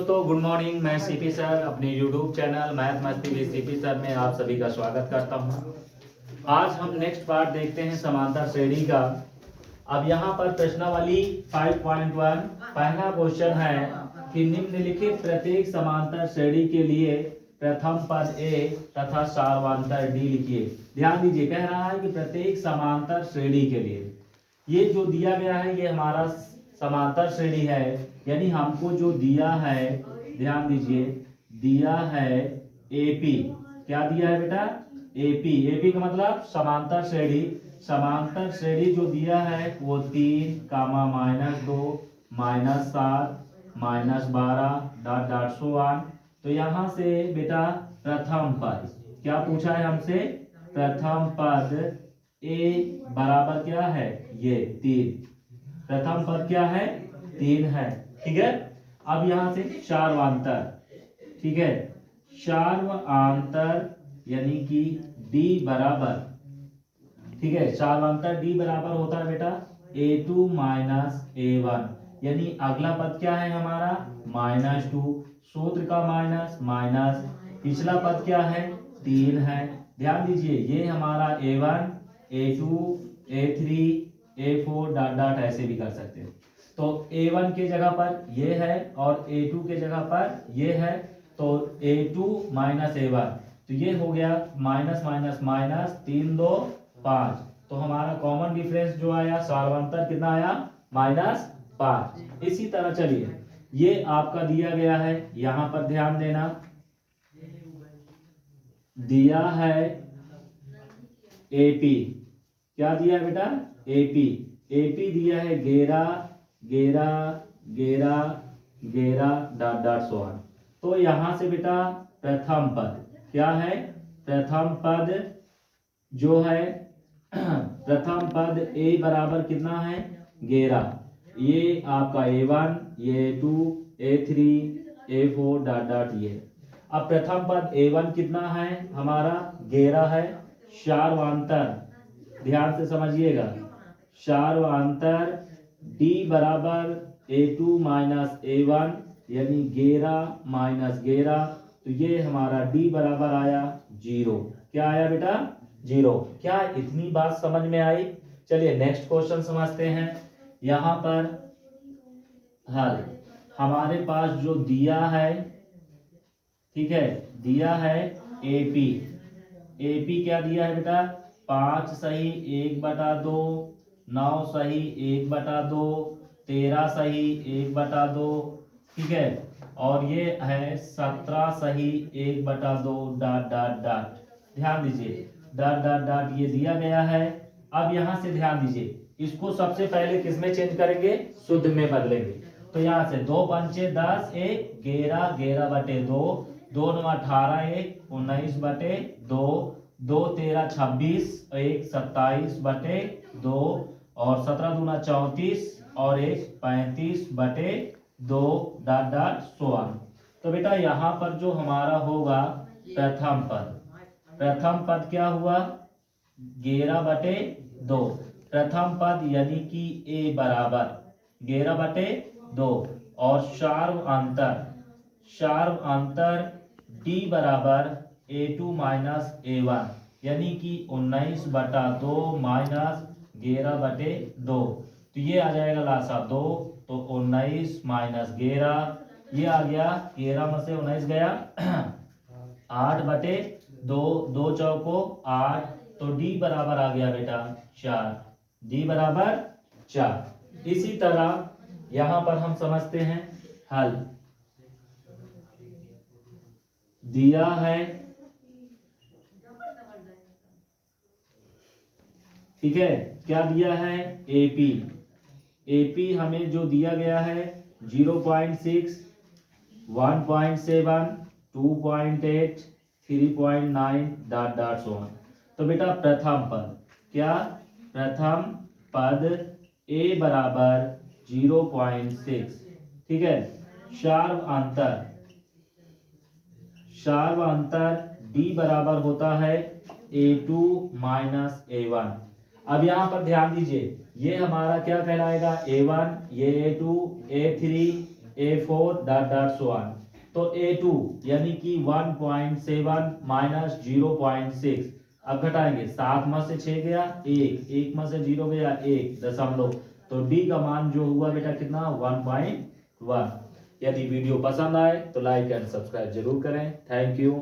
दोस्तों, good morning. मैं CP sir अपने यूट्यूब चैनल मैथ मस्ती विद सीपी सर में आप सभी का स्वागत करता हूं। आज हम नेक्स्ट पार्ट देखते हैं समांतर श्रेणी का। अब यहाँ पर प्रश्नावली 5.1 पहला क्वेश्चन है कि निम्नलिखित प्रत्येक समांतर श्रेणी के लिए प्रथम पद ए तथा सार्वंतर डी लिखिए। ध्यान दीजिए, कह रहा है कि प्रत्येक समांतर श्रेणी के लिए ये जो दिया गया है ये हमारा समांतर श्रेणी है, यानी हमको जो दिया है, ध्यान दीजिए, दिया है एपी। क्या दिया है बेटा? एपी। एपी का मतलब समांतर श्रेणी। समांतर श्रेणी जो दिया है वो 3, -2, -7, -12 डॉट डॉट सो ऑन। तो यहाँ से बेटा प्रथम पद क्या पूछा है हमसे? प्रथम पद ए बराबर क्या है? ये 3। प्रथम पद क्या है? 3 है। ठीक है। अब यहां से सार्वंतर, ठीक है, सार्वंतर यानी कि डी बराबर, ठीक है, सार्वंतर डी बराबर होता है बेटा a2 -a1, यानी अगला पद क्या है हमारा? -2, सूत्र का माइनस माइनस, पिछला पद क्या है? 3 है। ध्यान दीजिए, ये हमारा a1, a2, a3, a4 dot dot ऐसे भी कर सकते हैं। तो a1 के जगह पर ये है और a2 के जगह पर ये है, तो a2 -a1, तो ये हो गया माइनस माइनस माइनस, 3 2 5। तो हमारा कॉमन डिफरेंस जो आया सार्वंतर कितना आया? -5। इसी तरह चलिए, ये आपका दिया गया है, यहां पर ध्यान देना, दिया है एपी। क्या दिया है बेटा? एपी। एपी दिया है 11 11 11 11 डॉट डॉट सो ऑन। तो यहां से बेटा प्रथम पद क्या है? प्रथम पद जो है प्रथम पद ए बराबर कितना है? 11। ये आपका a1, ये a2, a3, a4 dot dot ये। अब प्रथम पद a1 कितना है हमारा? 11 है। सार्वंतर, ध्यान से समझिएगा, सार्वंतर d बराबर a2 -a1, यानी 11 -11, तो ये हमारा d बराबर आया 0। क्या आया बेटा? 0। क्या इतनी बात समझ में आई? चलिए नेक्स्ट क्वेश्चन समझते हैं। यहां पर हल हमारे पास जो दिया है, ठीक है, दिया है एपी। एपी क्या दिया है बेटा? 5 सही 1/2, 9 सही 1/2, 13 सही 1/2, ठीक है, और ये है 17 सही 1/2 डॉट डॉट डॉट। ध्यान दीजिए, डॉट डॉट डॉट ये दिया गया है। अब यहां से ध्यान दीजिए, इसको सबसे पहले किसमें चेंज करेंगे? शुद्ध में बदलेंगे। तो यहाँ से 2 पंचे 10, 1 11, 11/2, 2 9 18, 1 19/2, 2 13 26, 1 27/2, और 17 दूना 34 और 1 35/2 डॉट डॉट सो ऑन। तो बेटा यहाँ पर जो हमारा होगा प्रथम पद, प्रथम पद क्या हुआ? 11/2। प्रथम पद यानी कि a बराबर 11/2, और सार्वंतर, सार्वंतर d बराबर a2 -a1, यानी कि 19/2 -11/2। तो ये आ जाएगा लासा 2, तो 19 -11, ये आ गया 11 में से 19 गया 8/2, 2 चौको 8, तो d बराबर आ गया बेटा 4। d बराबर 4। इसी तरह यहां पर हम समझते हैं हल। दिया है, ठीक है, क्या दिया है? एपी। एपी हमें जो दिया गया है 0.6, 1.7, 2.8, 3.9 डॉट डॉट सो ऑन। तो बेटा प्रथम पद क्या? प्रथम पद a बराबर 0.6, ठीक है, सार्वंतर, सार्वंतर d बराबर होता है a2 -a1। अब यहां पर ध्यान दीजिए, ये हमारा क्या कहलाएगा? a1, ये a2, a3, A4 dot dot so on. तो A2 यानी कि 1.7 माइनस 0.6। अब घटाएंगे, 7 में से 6 गया 1, 1 में से 0 गया 1 दशमलव। तो डी का मान जो हुआ बेटा कितना 1.1। यदि वीडियो पसंद आए तो लाइक एंड सब्सक्राइब जरूर करें। Thank you.